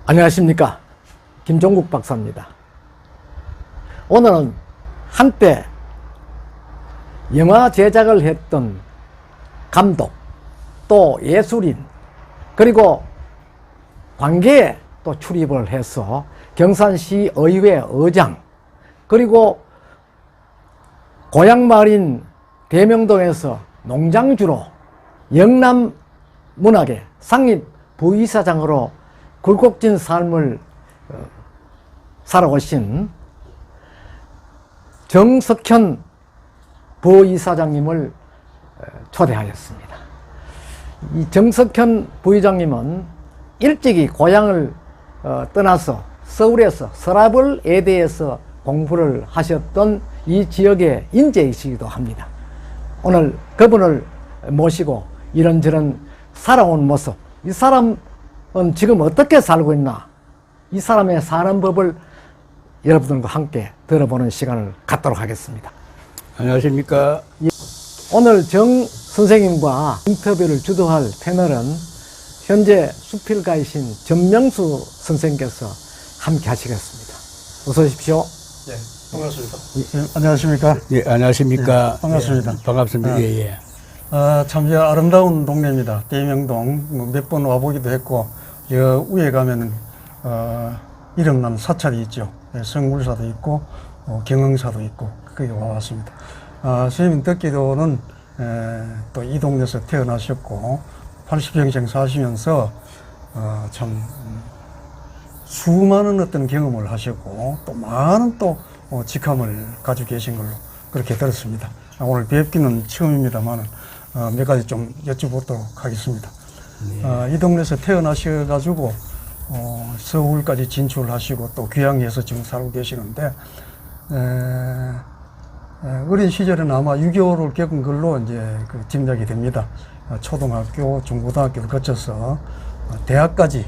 안녕하십니까, 김종국 박사입니다. 오늘은 한때 영화 제작을 했던 감독, 또 예술인, 그리고 관계에 또 출입을 해서 경산시 의회 의장, 그리고 고향마을인 대명동에서 농장주로 영남 문학의 상임 부이사장으로 굴곡진 삶을 살아오신 정석현 부이사장님을 초대하였습니다. 이 정석현 부이장님은 일찍이 고향을 떠나서 서울에서 서라벌 예대에서 공부를 하셨던 이 지역의 인재이시기도 합니다. 오늘 그분을 모시고 이런저런 살아온 모습, 이 사람은 지금 어떻게 살고 있나, 이 사람의 사는 법을 여러분들과 함께 들어보는 시간을 갖도록 하겠습니다. 안녕하십니까. 오늘 정 선생님과 인터뷰를 주도할 패널은 현재 수필가이신 전명수 선생님께서 함께 하시겠습니다. 어서 오십시오. 네, 반갑습니다. 안녕하십니까. 예, 안녕하십니까. 네, 반갑습니다. 예, 반갑습니다. 예, 예. 참 아름다운 동네입니다. 대명동 몇 번 와보기도 했고, 여 위에 가면은 이름난 사찰이 있죠. 예, 성굴사도 있고 경흥사도 있고 거기 와봤습니다. 선생님 듣기로는 또 이 동네에서 태어나셨고 80평생 사시면서 참 수많은 어떤 경험을 하셨고 또 많은 또 직함을 가지고 계신 걸로 그렇게 들었습니다. 오늘 뵙기는 처음입니다만 몇 가지 좀 여쭤보도록 하겠습니다. 네. 이 동네에서 태어나셔가지고 서울까지 진출하시고 또 귀향해서 지금 살고 계시는데 어린 시절에는 아마 6.25를 겪은 걸로 이제 그 짐작이 됩니다. 초등학교, 중고등학교를 거쳐서 대학까지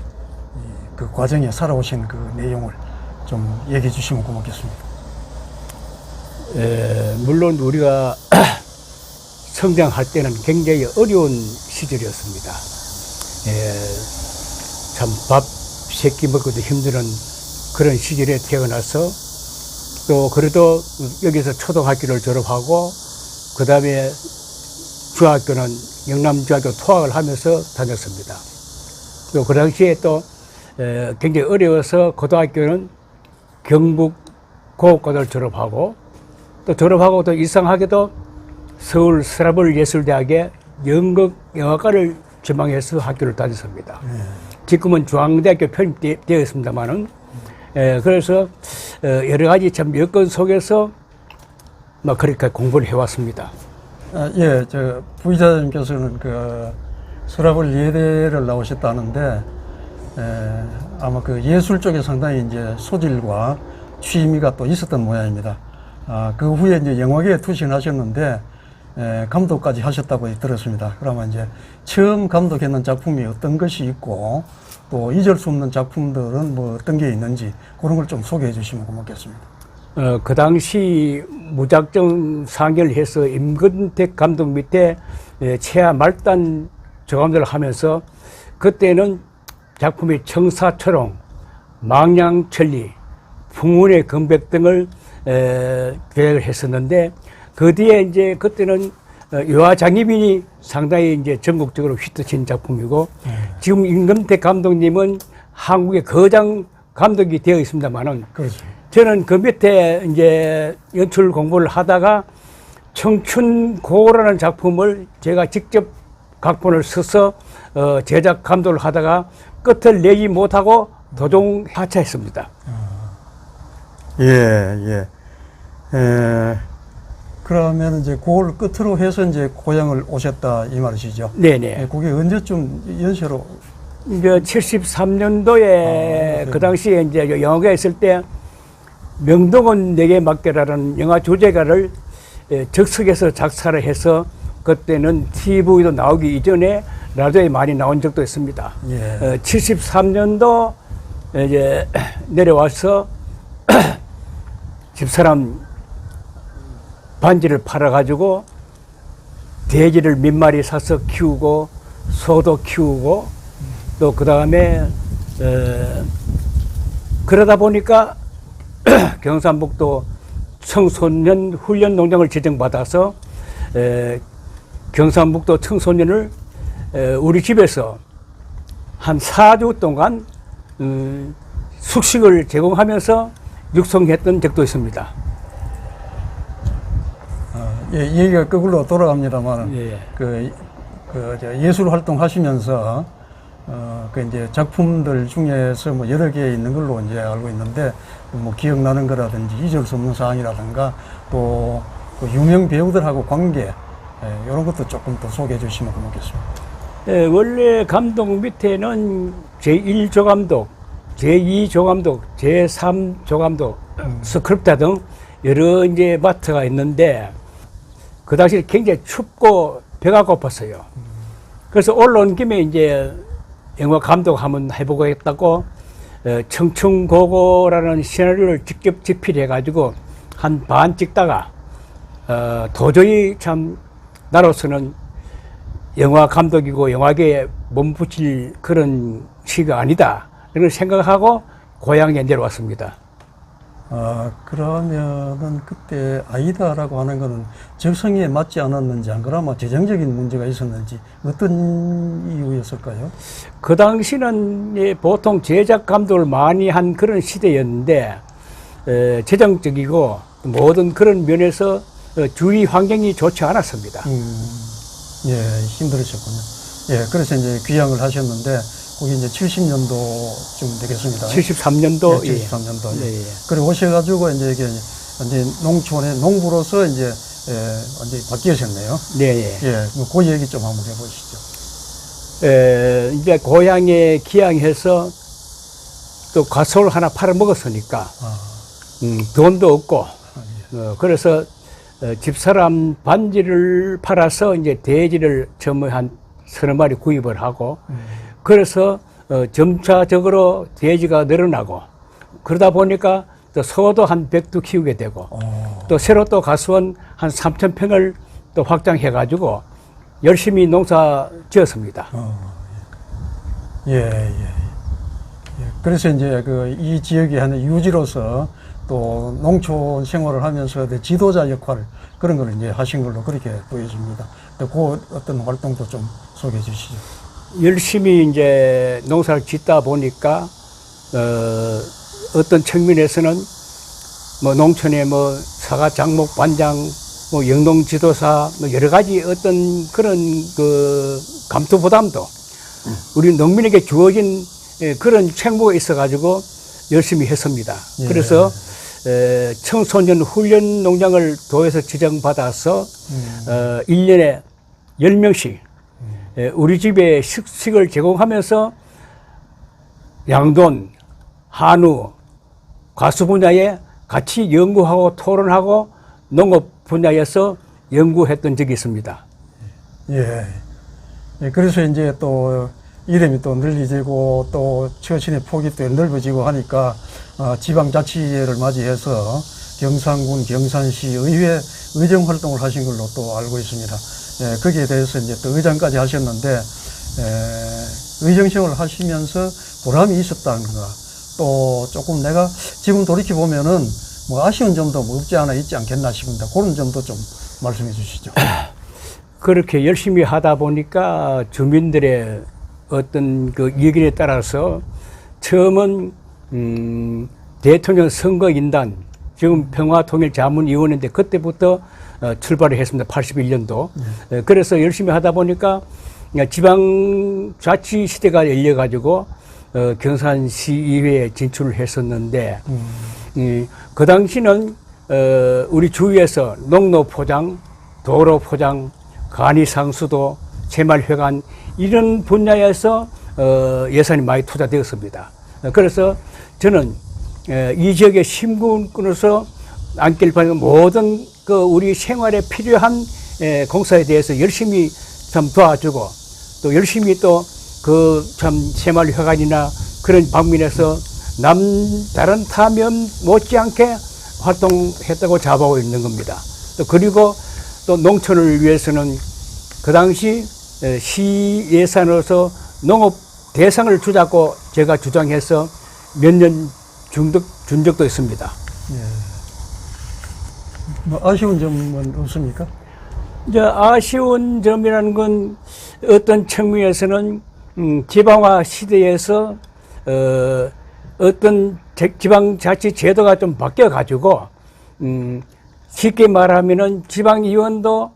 그 과정에 살아오신 그 내용을 좀 얘기해 주시면 고맙겠습니다. 물론 우리가 성장할 때는 굉장히 어려운 시절이었습니다. 참 밥 세끼 먹고도 힘드는 그런 시절에 태어나서 또 그래도 여기서 초등학교를 졸업하고 그 다음에 중학교는 영남중학교 통학을 하면서 다녔습니다. 또 그 당시에 또 굉장히 어려워서 고등학교는 경북 고고를 졸업하고 또 졸업하고 또 이상하게도 서울 서라벌 예술대학에 연극 영화과를 전망해서 학교를 다녔습니다. 지금은 중앙대학교 편입되어 있습니다만은 그래서 여러 가지 참 여건 속에서 막 그렇게 공부를 해왔습니다. 예, 저 부이사님께서는 그 서라벌 예대를 나오셨다는데 아마 그 예술 쪽에 상당히 이제 소질과 취미가 또 있었던 모양입니다. 그 후에 이제 영화계에 투신하셨는데 감독까지 하셨다고 들었습니다. 그러면 이제 처음 감독했는 작품이 어떤 것이 있고 또 잊을 수 없는 작품들은 뭐 어떤 게 있는지 그런 걸 좀 소개해 주시면 고맙겠습니다. 그 당시 무작정 상영을 해서 임근택 감독 밑에 최하 말단 저감독을 하면서 그때는 작품이 청사초롱, 망냥천리, 풍운의 금백 등을 계획을 했었는데 그 뒤에 이제 그때는 요하장희빈이 상당히 이제 전국적으로 히트친 작품이고 지금 임금택 감독님은 한국의 거장 감독이 되어 있습니다만은 그렇죠. 저는 그 밑에 이제 연출 공부를 하다가 청춘고라는 작품을 제가 직접 각본을 써서 제작 감독을 하다가 끝을 내지 못하고 도중 하차했습니다. 예. 그러면 이제 그걸 끝으로 해서 이제 고향을 오셨다 이 말이시죠? 네네. 그게 언제쯤 연세로? 이제 73년도에 그 당시에 이제 영화계에 있을 때 명동은 내게 맡겨라는 영화 주제가를 적석에서 작사를 해서 그때는 TV도 나오기 이전에 라디오에 많이 나온 적도 있습니다. 예. 73년도 이제 내려와서 집사람 반지를 팔아가지고 돼지를 몇 마리 사서 키우고 소도 키우고 또 그 다음에 그러다 보니까 경상북도 청소년 훈련 농장을 지정받아서 경상북도 청소년을 우리 집에서 한 4주 동안 숙식을 제공하면서 육성했던 적도 있습니다. 예, 얘기가 거꾸로 돌아갑니다만, 예. 예술 활동 하시면서, 이제 작품들 중에서 뭐 여러 개 있는 걸로 이제 알고 있는데, 뭐 기억나는 거라든지 잊을 수 없는 사항이라든가, 또 그 유명 배우들하고 관계, 이런 것도 조금 더 소개해 주시면 고맙겠습니다. 원래 감독 밑에는 제1조감독, 제2조감독, 제3조감독, 스크립터 등 여러 이제 마트가 있는데, 그 당시에 굉장히 춥고 배가 고팠어요. 그래서 올라온 김에 이제 영화 감독 한번 해보겠다고 청춘고고라는 시나리오를 직접 집필해가지고 한 반 찍다가 도저히 참 나로서는 영화 감독이고 영화계에 몸붙일 그런 시가 아니다. 이런 생각하고 고향에 내려왔습니다. 그러면은 그때 아이다라고 하는 거는 적성에 맞지 않았는지, 안 그러면 재정적인 문제가 있었는지, 어떤 이유였을까요? 그 당시는 보통 제작 감독을 많이 한 그런 시대였는데, 재정적이고 모든 그런 면에서 주위 환경이 좋지 않았습니다. 예, 힘들으셨군요. 예, 그래서 이제 귀향을 하셨는데, 거기 이제 70년도쯤 되겠습니다. 73년도. 예, 73년도. 예. 예. 그리고 오셔가지고 이제 이게 이제 농촌의 농부로서 이제 완전히 바뀌셨네요. 네, 예. 예, 그 얘기 좀 한번 해보시죠. 이제 고향에 기양해서 또 과수를 하나 팔아먹었으니까, 돈도 없고, 그래서 집사람 반지를 팔아서 이제 돼지를 처음에 한 서너 마리 구입을 하고, 그래서 점차적으로 돼지가 늘어나고, 그러다 보니까 또 소도 한 100도 키우게 되고, 또 새로 또 가수원 한 3,000평을 또 확장해가지고 열심히 농사 지었습니다. 예. 그래서 이제 이 지역의 한 유지로서 또 농촌 생활을 하면서 지도자 역할, 그런 걸 이제 하신 걸로 그렇게 보여집니다. 그 어떤 활동도 좀 소개해 주시죠. 열심히 이제 농사를 짓다 보니까 어떤 측면에서는 뭐 농촌에 뭐 사과 장목 반장, 뭐 영농 지도사, 뭐 여러 가지 어떤 그런 그 감투 부담도 우리 농민에게 주어진 그런 책무가 있어가지고 열심히 했습니다. 예. 그래서 청소년 훈련 농장을 도에서 지정받아서 1년에 10명씩 우리 집에 식식을 제공하면서 양돈, 한우, 과수 분야에 같이 연구하고 토론하고 농업 분야에서 연구했던 적이 있습니다. 예. 그래서 이제 또 이름이 또 늘리지고 또 처신의 폭이 또 넓어지고 하니까 지방자치회를 맞이해서 경상군, 경산시 의회 의정 활동을 하신 걸로 또 알고 있습니다. 예, 거기에 대해서 이제 또 의장까지 하셨는데, 의정 생활을 하시면서 보람이 있었다는가, 또 조금 내가 지금 돌이켜보면은 뭐 아쉬운 점도 뭐 없지 않아 있지 않겠나 싶은데, 그런 점도 좀 말씀해 주시죠. 그렇게 열심히 하다 보니까 주민들의 어떤 그 의견에 따라서 처음은 대통령 선거인단, 지금 평화통일자문위원회인데 그때부터 출발을 했습니다. 81년도. 그래서 열심히 하다 보니까 지방자치 시대가 열려가지고 경산시의회에 진출을 했었는데, 그 당시는 우리 주위에서 농로포장, 도로포장, 간이상수도, 새마을회관 이런 분야에서 예산이 많이 투자되었습니다. 그래서 저는 이 지역의 신군으로서 안길 바라는 모든 그 우리 생활에 필요한 공사에 대해서 열심히 참 도와주고, 또 열심히 또 그 참 새마을회관이나 그런 방면에서 다른 타면 못지않게 활동했다고 자부하고 있는 겁니다. 또 그리고 또 농촌을 위해서는 그 당시 시 예산으로서 농업 대상을 주자고 제가 주장해서 몇 년 준 적도 있습니다. 예. 뭐 아쉬운 점은 없습니까? 이제 아쉬운 점이라는 건 어떤 측면에서는 지방화 시대에서 어떤 지방자치 제도가 좀 바뀌어 가지고 쉽게 말하면은 지방의원도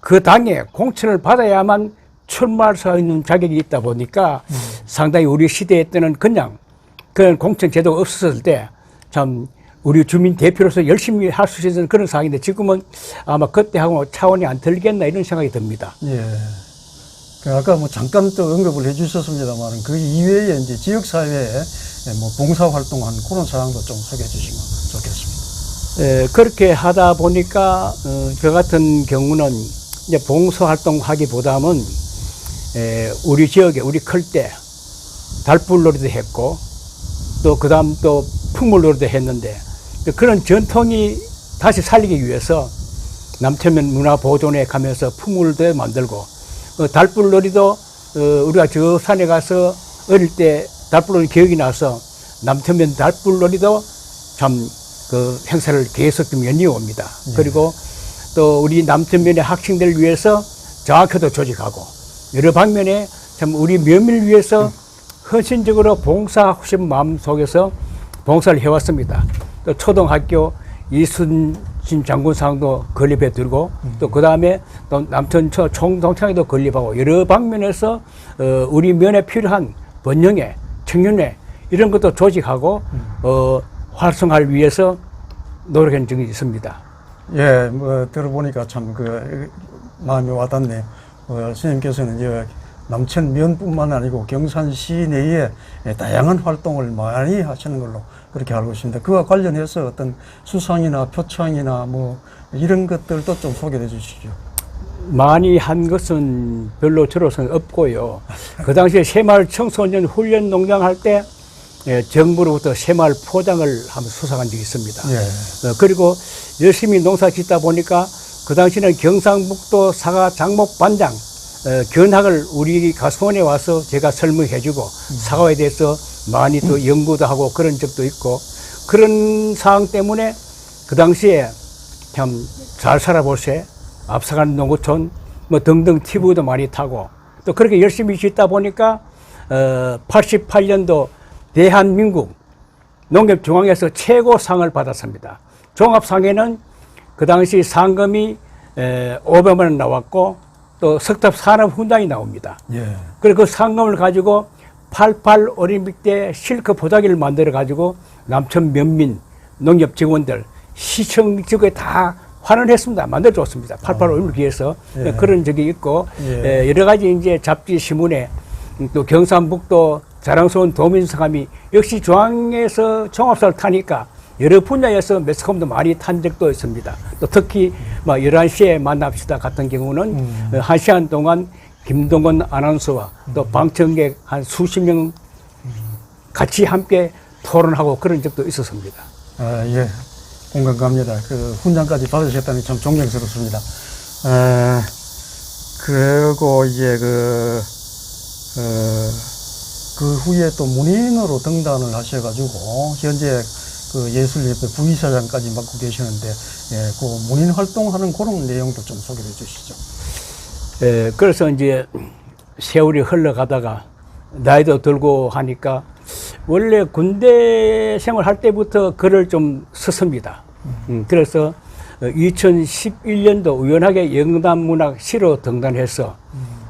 그 당에 공천을 받아야만 출마할 수 있는 자격이 있다 보니까 상당히 우리 시대 때는 그냥 그런 공천 제도가 없었을 때 참 우리 주민 대표로서 열심히 할 수 있는 그런 상황인데 지금은 아마 그때하고 차원이 안 틀리겠나 이런 생각이 듭니다. 예. 그 아까 뭐 잠깐 또 언급을 해주셨습니다만 그 이외에 이제 지역사회에 뭐 봉사활동한 그런 사항도 좀 소개해 주시면 좋겠습니다. 그렇게 하다 보니까 저 같은 경우는 이제 봉사활동 하기보다는 우리 지역에 우리 클 때 달불놀이도 했고 또 그다음 또 풍물놀이도 했는데 그런 전통이 다시 살리기 위해서 남천면 문화보존에 가면서 풍물도 만들고 달불놀이도 우리가 저 산에 가서 어릴 때 달불놀이 기억이 나서 남천면 달불놀이도 참 그 행사를 계속 좀 연이어옵니다. 네. 그리고 또 우리 남천면의 학생들을 위해서 장학회도 조직하고 여러 방면에 참 우리 면밀을 위해서 헌신적으로 봉사하고 싶은 마음 속에서 봉사를 해왔습니다. 또 초등학교 이순신 장군상도 건립해 들고 또 그 다음에 또 남천 총동창회도 건립하고 여러 방면에서 우리 면에 필요한 번영회, 청년회 이런 것도 조직하고 활성화를 위해서 노력한 적이 있습니다. 예, 뭐 들어보니까 참 그 마음이 와닿네. 선생님께서는 이제 남천면뿐만 아니고 경산시 내에 다양한 활동을 많이 하시는 걸로 그렇게 알고 있습니다. 그와 관련해서 어떤 수상이나 표창이나 뭐 이런 것들도 좀 소개해 주시죠. 많이 한 것은 별로 저로서는 없고요. 그 당시에 새마을 청소년 훈련 농장 할 때 정부로부터 새마을 포장을 한번 수상한 적이 있습니다. 예. 그리고 열심히 농사 짓다 보니까 그 당시에는 경상북도 사과 장목 반장 견학을 우리 가수원에 와서 제가 설명해주고 사과에 대해서 많이 또 연구도 하고 그런 적도 있고 그런 상황 때문에 그 당시에 참 잘 살아볼세 앞서가는 농구촌 뭐 등등 TV도 많이 타고 또 그렇게 열심히 짓다 보니까 88년도 대한민국 농협중앙에서 최고상을 받았습니다. 종합상에는 그 당시 상금이 500만 원 나왔고 또 석탑 산업훈장이 나옵니다. 예. 그리고 그 상금을 가지고 88 올림픽 때 실크 보자기를 만들어 가지고 남천 면민 농협 직원들 시청 지구에 다 환원했습니다. 만들어줬습니다. 88 올림픽 위해서 예. 그런 적이 있고 예. 여러 가지 이제 잡지 신문에 또 경상북도 자랑스러운 도민성함이 역시 중앙에서 종합사를 타니까 여러 분야에서 매스컴도 많이 탄 적도 있습니다. 또 특히 11시에 만납시다 같은 경우는 1시간 동안 김동건 아나운서와 또 방청객 한 수십 명 같이 함께 토론하고 그런 적도 있었습니다. 아, 예. 공감 갑니다. 그 훈장까지 받으셨다니 참 존경스럽습니다. 그리고 이제 그 후에 또 문인으로 등단을 하셔가지고 현재 그 예술협회 부이사장까지 맡고 계시는데 그 문인 활동하는 그런 내용도 좀 소개해 주시죠. 그래서 이제 세월이 흘러가다가 나이도 들고 하니까 원래 군대 생활할 때부터 글을 좀 썼습니다. 그래서 2011년도 우연하게 영남문학 시로 등단해서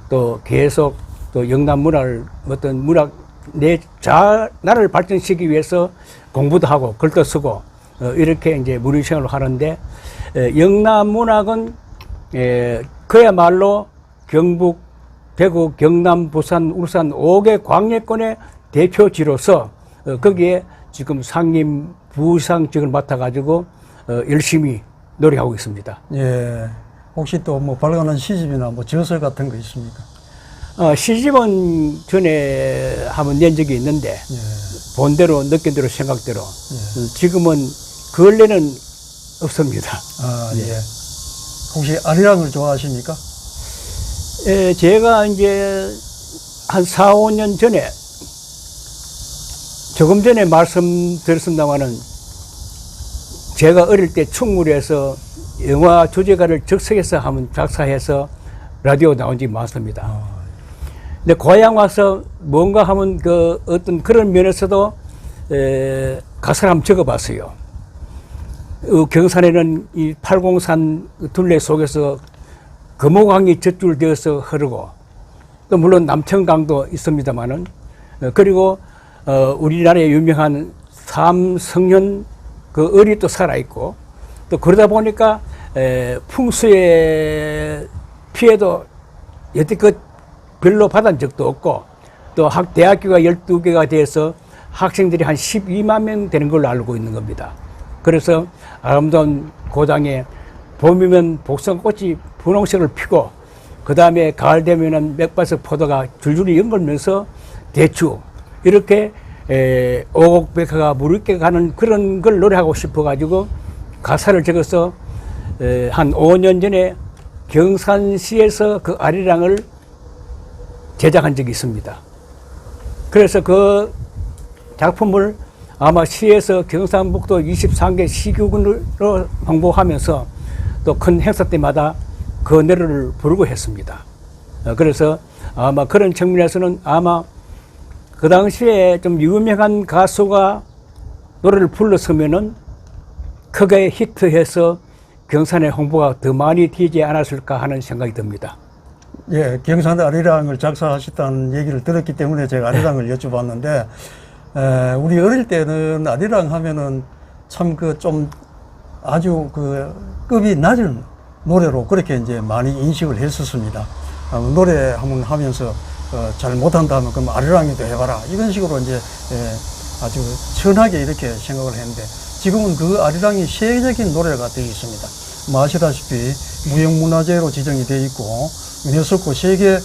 또 계속 또 영남문학을 어떤 문학 나를 발전시키기 위해서 공부도 하고 글도 쓰고 이렇게 이제 문인 생활을 하는데 영남문학은 그야말로 경북, 대구, 경남, 부산, 울산 5개 광역권의 대표지로서 거기에 지금 상임 부상직을 맡아가지고 열심히 노력하고 있습니다. 예. 혹시 또 뭐 발간한 시집이나 뭐 저서 같은 거 있습니까? 시집은 전에 한번 낸 적이 있는데 예. 본대로 느낀 대로 생각대로 지금은 근래는 없습니다. 아, 예. 혹시 아리랑을 좋아하십니까? 제가 이제 한 4, 5년 전에 조금 전에 말씀드렸습니다마는 제가 어릴 때 충무로에서 영화 조제가를 적석해서 하면 작사해서 라디오 나온 적이 많습니다. 근데 고향 와서 뭔가 하면 그 어떤 그런 면에서도 가사를 한번 적어봤어요. 경산에는 이 팔공산 둘레 속에서 금호강이 젖줄되어서 흐르고 또 물론 남천강도 있습니다만은 그리고 우리나라의 유명한 삼성년 그 을이 또 살아있고 또 그러다 보니까 풍수의 피해도 여태껏 별로 받은 적도 없고 또 대학교가 12개가 돼서 학생들이 한 12만 명 되는 걸로 알고 있는 겁니다. 그래서 아름다운 고장에 봄이면 복숭아꽃이 분홍색을 피고 그 다음에 가을 되면은 맥바석 포도가 줄줄이 연걸면서 대추 이렇게 오곡백화가 무르게 가는 그런 걸 노래하고 싶어가지고 가사를 적어서 한 5년 전에 경산시에서 그 아리랑을 제작한 적이 있습니다. 그래서 그 작품을 아마 시에서 경상북도 23개 시교군으로 홍보하면서 또 큰 행사 때마다 그 노래를 부르고 했습니다. 그래서 아마 그런 측면에서는 아마 그 당시에 좀 유명한 가수가 노래를 불렀으면은 크게 히트해서 경산의 홍보가 더 많이 되지 않았을까 하는 생각이 듭니다. 예, 경산 아리랑을 작사하셨다는 얘기를 들었기 때문에 제가 아리랑을 여쭤봤는데, 우리 어릴 때는 아리랑 하면은 참 그 좀 아주 그 급이 낮은 노래로 그렇게 이제 많이 인식을 했었습니다. 노래 한번 하면서 잘 못한다면 그럼 아리랑이도 해봐라. 이런 식으로 이제 아주 천하게 이렇게 생각을 했는데 지금은 그 아리랑이 세계적인 노래가 되어 있습니다. 뭐 아시다시피 무형문화재로 지정이 되어 있고 유네스코 세계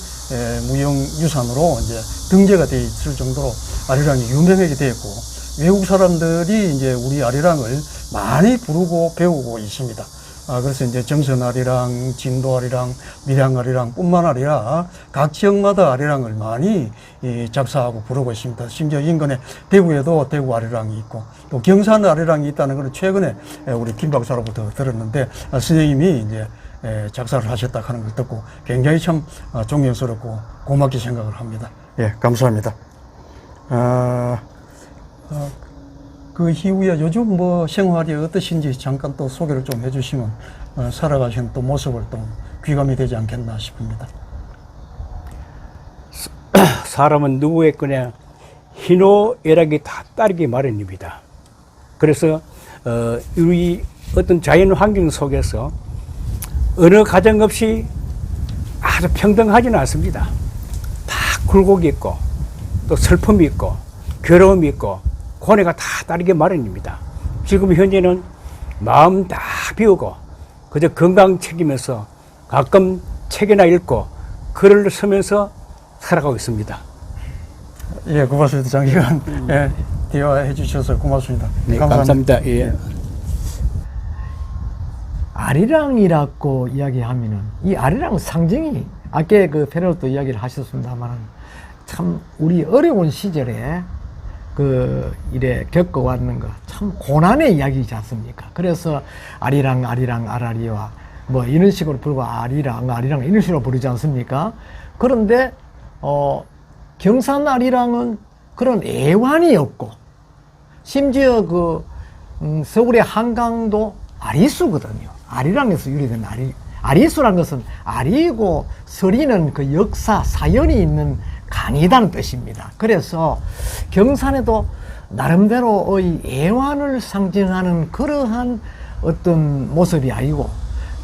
무형유산으로 이제 등재가 되어 있을 정도로 아리랑이 유명하게 되었고 외국 사람들이 이제 우리 아리랑을 많이 부르고 배우고 있습니다. 그래서 이제 정선 아리랑, 진도 아리랑, 밀양 아리랑 뿐만 아니라 각 지역마다 아리랑을 많이 작사하고 부르고 있습니다. 심지어 인근에 대구에도 대구 아리랑이 있고 또 경산 아리랑이 있다는 걸 최근에 우리 김 박사로부터 들었는데 선생님이 이제 작사를 하셨다 하는 걸 듣고 굉장히 참 존경스럽고 고맙게 생각을 합니다. 예, 감사합니다. 그 이후에 요즘 뭐 생활이 어떠신지 잠깐 또 소개를 좀 해주시면 살아가시는 또 모습을 또 귀감이 되지 않겠나 싶습니다. 사람은 누구의 거냐 희노애락이 다 따르기 마련입니다. 그래서 우리 어떤 자연 환경 속에서 어느 가정 없이 아주 평등하지는 않습니다. 다 굴곡이 있고 또 슬픔이 있고 괴로움이 있고 고뇌가 다 따르게 마련입니다. 지금 현재는 마음 다 비우고 그저 건강 챙기면서 가끔 책이나 읽고 글을 쓰면서 살아가고 있습니다. 예, 고맙습니다. 장기간 예, 대화해 주셔서 고맙습니다. 네, 감사합니다. 예. 아리랑이라고 이야기하면은 이 아리랑 상징이 아까 그 패널도 이야기를 하셨습니다만 참 우리 어려운 시절에 이래 겪어왔는 거 참 고난의 이야기이지 않습니까? 그래서 아리랑 아라리와 뭐 이런 식으로 부르고 아리랑 이런 식으로 부르지 않습니까? 그런데 경산 아리랑은 그런 애환이 없고 심지어 서울의 한강도 아리수거든요. 아리랑에서 유래된 아리수라는 것은 아리고 서리는 그 역사 사연이 있는 강이라는 뜻입니다. 그래서 경산에도 나름대로의 애환을 상징하는 그러한 어떤 모습이 아니고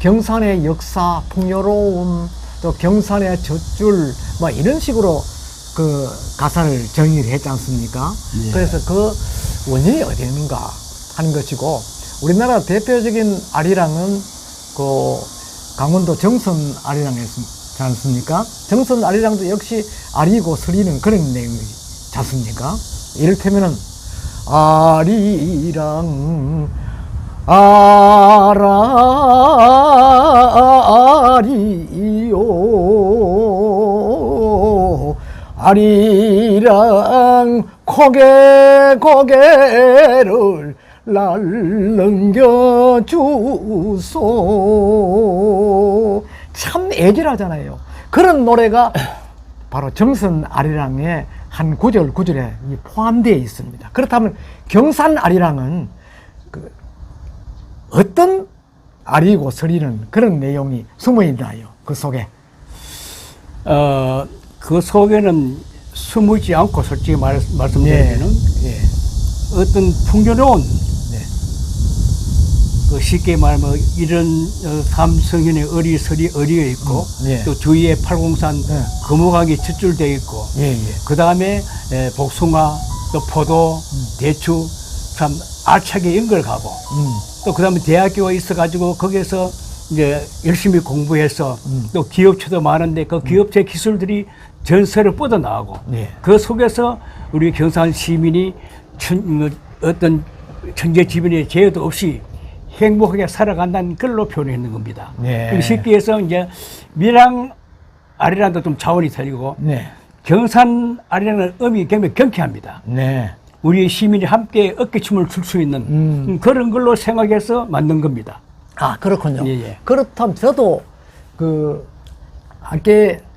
경산의 역사, 풍요로움, 또 경산의 젖줄 뭐 이런 식으로 그 가사를 정의를 했지 않습니까? 예. 그래서 그 원인이 어디 있는가 하는 것이고 우리나라 대표적인 아리랑은 강원도 정선 아리랑이지 않습니까? 정선 아리랑도 역시 아리고 서리는 그런 내용이지 않습니까? 이를테면은 아리랑 아라리요 아리랑 고개를 날넘겨 주소. 참 애절하잖아요. 그런 노래가 바로 정선 아리랑의 한 구절에 포함되어 있습니다. 그렇다면 경산 아리랑은 어떤 아리고 서리는 그런 내용이 숨어 있나요? 그 속에. 그 속에는 숨지 않고 솔직히 말씀드리면 예. 어떤 풍요로운 네. 그 쉽게 말하면 이런 삼성현의 어리설이 어리어 있고 예. 또 주위에 팔공산 예. 거목하게 젖줄되어 있고 예. 그 다음에 복숭아 또 포도 대추 참 알차게 연결가고 또 그 다음에 대학교에 있어가지고 거기에서 이제 열심히 공부해서 또 기업체도 많은데 그 기업체 기술들이 전세를 뻗어나가고 예. 그 속에서 우리 경산 시민이 어떤 천재지변의 제어도 없이 행복하게 살아간다는 걸로 표현했는 겁니다. 예. 쉽게 해서 이제 밀양 아리랑도 좀 차원이 틀리고 네. 경산 아리랑은 음이 굉장히 경쾌합니다. 네. 우리 시민이 함께 어깨춤을 출 수 있는 그런 걸로 생각해서 만든 겁니다. 아, 그렇군요. 예. 그렇다면 저도 아까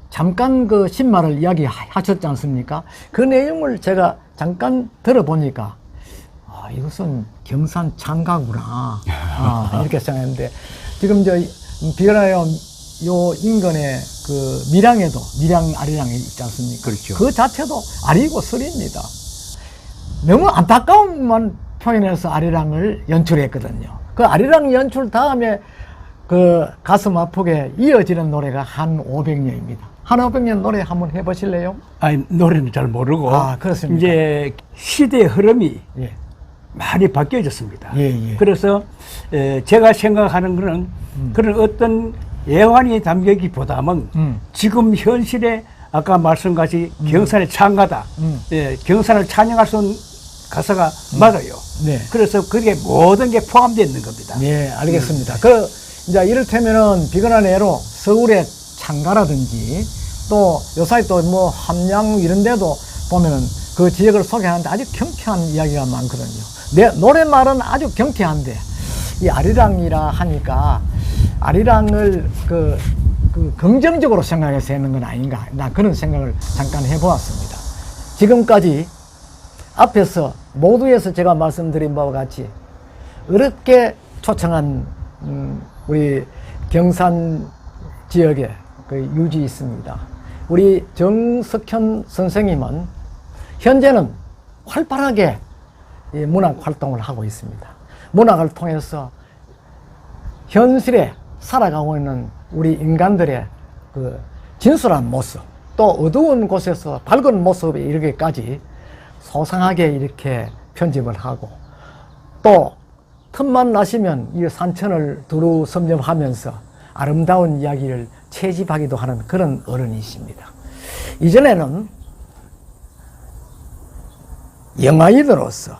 잠깐 그 신마를 이야기하셨지 않습니까? 그 내용을 제가 잠깐 들어보니까 이것은 경산 창가구나. 이렇게 생각했는데 지금 비가라요 인근에 그 밀양에도 밀양 아리랑이 있지 않습니까? 그렇죠. 그 자체도 아리고 설입니다. 너무 안타까움만 표현해서 아리랑을 연출했거든요. 그 아리랑 연출 다음에 그 가슴 아프게 이어지는 노래가 한 500년입니다. 한 500년 노래 한번 해보실래요? 아니, 노래는 잘 모르고. 그렇습니까? 이제 시대의 흐름이 예. 많이 바뀌어졌습니다. 예. 그래서 제가 생각하는 거는 그런 어떤 예환이 담기보다는 지금 현실에 아까 말씀같이 경산의 창가다. 경산을 찬양할 수 있는 가사가 맞아요. 네. 그래서 그게 모든 게 포함되어 있는 겁니다. 네, 알겠습니다. 이제 이를테면은 비근한 예로 서울의 창가라든지 또 요사이 또 뭐 함양 이런 데도 보면은 그 지역을 소개하는데 아주 경쾌한 이야기가 많거든요. 노랫말은 아주 경쾌한데 이 아리랑이라 하니까 아리랑을 그 긍정적으로 생각해서 하는 건 아닌가. 나 그런 생각을 잠깐 해보았습니다. 지금까지 앞에서 모두에서 제가 말씀드린 바와 같이 어렵게 초청한 우리 경산 지역에 그 유지 있습니다. 우리 정석현 선생님은 현재는 활발하게 문학 활동을 하고 있습니다. 문학을 통해서 현실에 살아가고 있는 우리 인간들의 그 진솔한 모습, 또 어두운 곳에서 밝은 모습에 이르기까지 소상하게 이렇게 편집을 하고 또 틈만 나시면 이 산천을 두루 섭렵하면서 아름다운 이야기를 채집하기도 하는 그런 어른이십니다. 이전에는 영화인으로서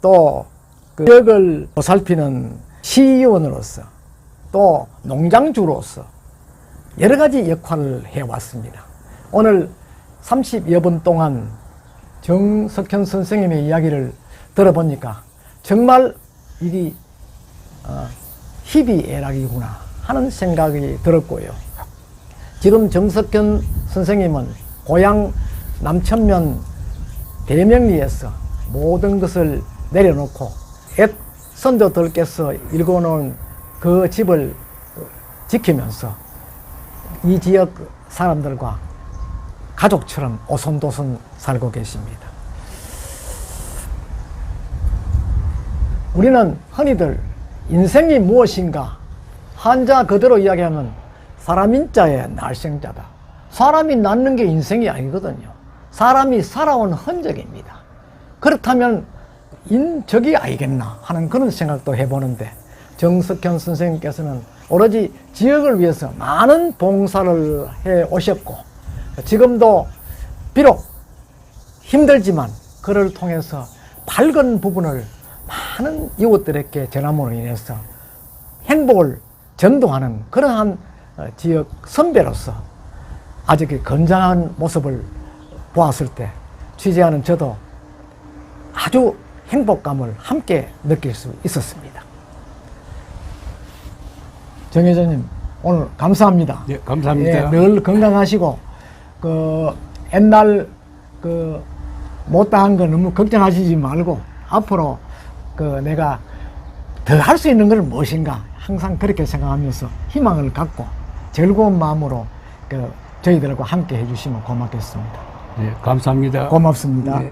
또 그 지역을 보살피는 시의원으로서 또 농장주로서 여러 가지 역할을 해왔습니다. 오늘 30여 분 동안 정석현 선생님의 이야기를 들어보니까 정말 이게 희비애락이구나 하는 생각이 들었고요. 지금 정석현 선생님은 고향 남천면 대명리에서 모든 것을 내려놓고 옛 선조들께서 일궈놓은 그 집을 지키면서 이 지역 사람들과 가족처럼 오손도손 살고 계십니다. 우리는 흔히들 인생이 무엇인가 한자 그대로 이야기하면 사람인자의 날생자다. 사람이 낳는 게 인생이 아니거든요. 사람이 살아온 흔적입니다. 그렇다면 인적이 아니겠나 하는 그런 생각도 해보는데 정석현 선생님께서는 오로지 지역을 위해서 많은 봉사를 해 오셨고 지금도 비록 힘들지만 그를 통해서 밝은 부분을 많은 이웃들에게 전함으로 인해서 행복을 전도하는 그러한 지역 선배로서 아주 건장한 모습을 보았을 때 취재하는 저도 아주 행복감을 함께 느낄 수 있었습니다. 정 회장님, 오늘 감사합니다. 네, 감사합니다. 예, 늘 건강하시고, 옛날, 못다한 거 너무 걱정하시지 말고, 앞으로, 내가 더 할 수 있는 건 무엇인가, 항상 그렇게 생각하면서 희망을 갖고, 즐거운 마음으로, 저희들과 함께 해주시면 고맙겠습니다. 네, 감사합니다. 고맙습니다. 네.